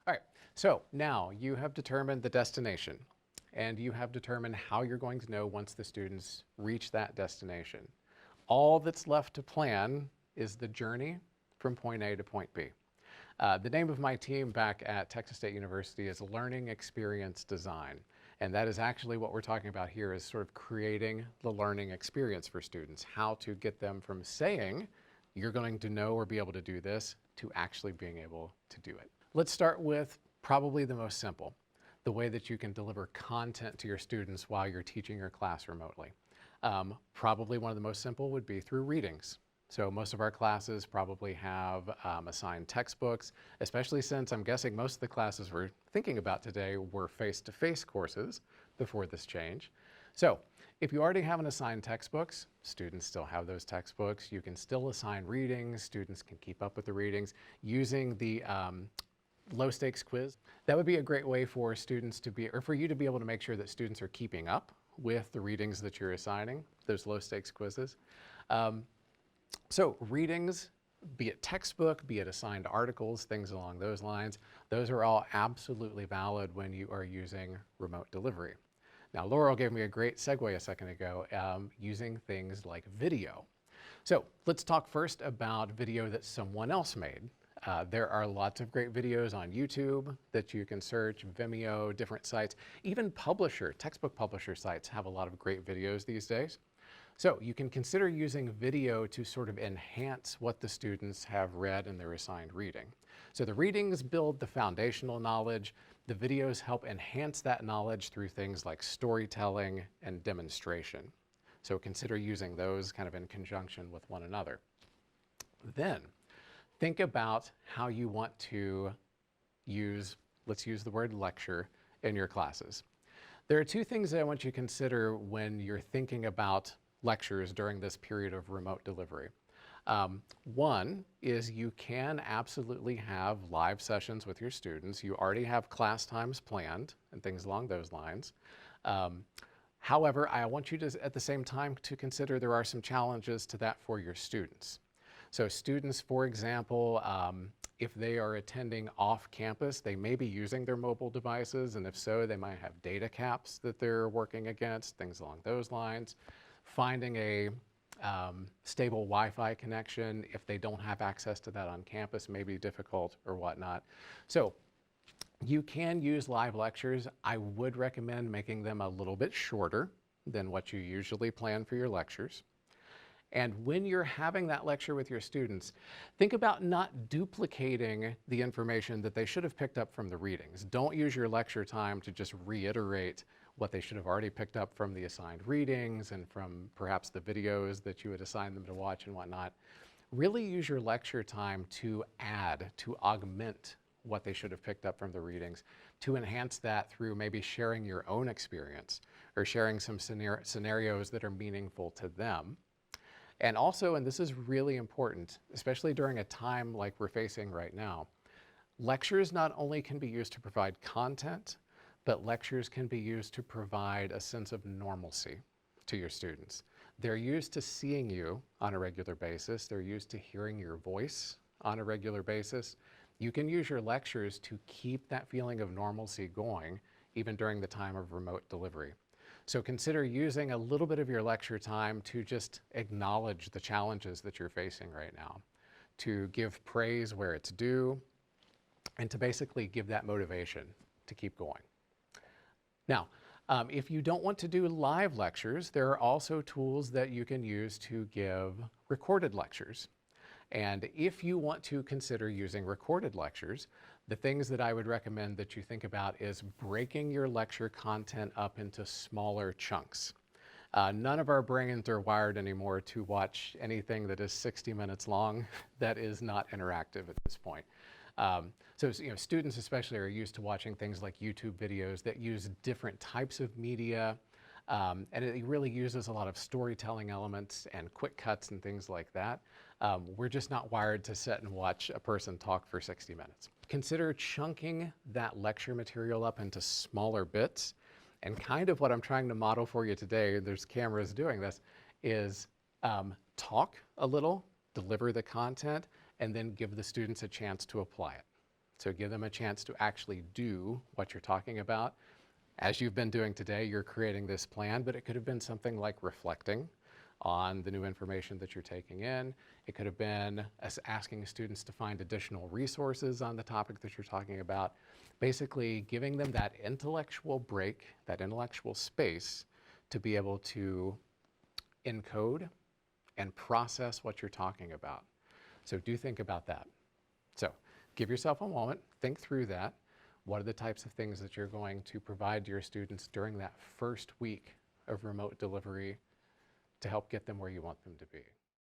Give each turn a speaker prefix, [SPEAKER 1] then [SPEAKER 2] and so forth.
[SPEAKER 1] All right, so now you have determined the destination and you have determined how you're going to know once the students reach that destination. All that's left to plan is the journey from point A to point B. The name of my team back at Texas State University is Learning Experience Design. And that is actually what we're talking about here, is sort of creating the learning experience for students, how to get them from saying you're going to know or be able to do this to actually being able to do it. Let's start with probably the most simple, the way that you can deliver content to your students while you're teaching your class remotely. Probably one of the most simple would be through readings. So most of our classes probably have assigned textbooks, especially since I'm guessing most of the classes we're thinking about today were face-to-face courses before this change. So if you already have an assigned textbooks, students still have those textbooks. You can still assign readings. Students can keep up with the readings using the low stakes quiz. That would be a great way for students to be, or for you to be able to make sure that students are keeping up with the readings that you're assigning, those low stakes quizzes. So readings, be it textbook, be it assigned articles, things along those lines, those are all absolutely valid when you are using remote delivery. Now, Laurel gave me a great segue a second ago, using things like video. So let's talk first about video that someone else made. There are lots of great videos on YouTube that you can search, Vimeo, different sites. Even textbook publisher sites have a lot of great videos these days. So you can consider using video to sort of enhance what the students have read in their assigned reading. So the readings build the foundational knowledge. The videos help enhance that knowledge through things like storytelling and demonstration. So consider using those kind of in conjunction with one another. Then think about how you want to use, let's use the word lecture, in your classes. There are two things that I want you to consider when you're thinking about lectures during this period of remote delivery. One is you can absolutely have live sessions with your students. You already have class times planned and things along those lines. However, I want you to, at the same time, to consider there are some challenges to that for your students. So students, for example, if they are attending off campus, they may be using their mobile devices, and if so, they might have data caps that they're working against, things along those lines. Finding a stable Wi-Fi connection, if they don't have access to that on campus, may be difficult or whatnot. So you can use live lectures. I would recommend making them a little bit shorter than what you usually plan for your lectures. And when you're having that lecture with your students, think about not duplicating the information that they should have picked up from the readings. Don't use your lecture time to just reiterate what they should have already picked up from the assigned readings and from perhaps the videos that you had assigned them to watch and whatnot. Really use your lecture time to add, to augment what they should have picked up from the readings, to enhance that through maybe sharing your own experience or sharing some scenarios that are meaningful to them. And also, and this is really important, especially during a time like we're facing right now, lectures not only can be used to provide content, but lectures can be used to provide a sense of normalcy to your students. They're used to seeing you on a regular basis. They're used to hearing your voice on a regular basis. You can use your lectures to keep that feeling of normalcy going, even during the time of remote delivery. So consider using a little bit of your lecture time to just acknowledge the challenges that you're facing right now, to give praise where it's due, and to basically give that motivation to keep going. Now, if you don't want to do live lectures, there are also tools that you can use to give recorded lectures. And if you want to consider using recorded lectures, the things that I would recommend that you think about is breaking your lecture content up into smaller chunks. None of our brains are wired anymore to watch anything that is 60 minutes long that is not interactive at this point. So students especially are used to watching things like YouTube videos that use different types of media, and it really uses a lot of storytelling elements and quick cuts and things like that. We're just not wired to sit and watch a person talk for 60 minutes. Consider chunking that lecture material up into smaller bits, and kind of what I'm trying to model for you today, there's cameras doing this, is talk a little, deliver the content, and then give the students a chance to apply it. So give them a chance to actually do what you're talking about. As you've been doing today, you're creating this plan, but it could have been something like reflecting on the new information that you're taking in. It could have been asking students to find additional resources on the topic that you're talking about. Basically giving them that intellectual break, that intellectual space to be able to encode and process what you're talking about. So do think about that. So give yourself a moment, think through that. What are the types of things that you're going to provide to your students during that first week of remote delivery to help get them where you want them to be?